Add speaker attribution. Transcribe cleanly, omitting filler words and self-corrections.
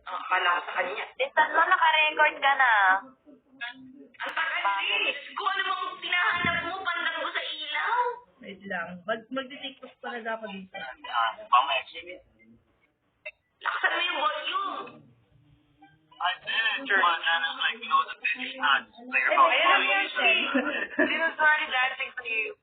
Speaker 1: Akala ko sa kanya.
Speaker 2: Tatlo naka-record ka na.
Speaker 1: Ang tagal sis! Kung ano bang tinahanap mo, pandan ko sa ilaw.
Speaker 3: Wait lang. Magti-tiktok talaga ako dito.
Speaker 1: Lakasan mo yung volume.
Speaker 4: I did. But then it's like, the bitch not. Like,
Speaker 1: Ayun ang music. She was already dancing to you.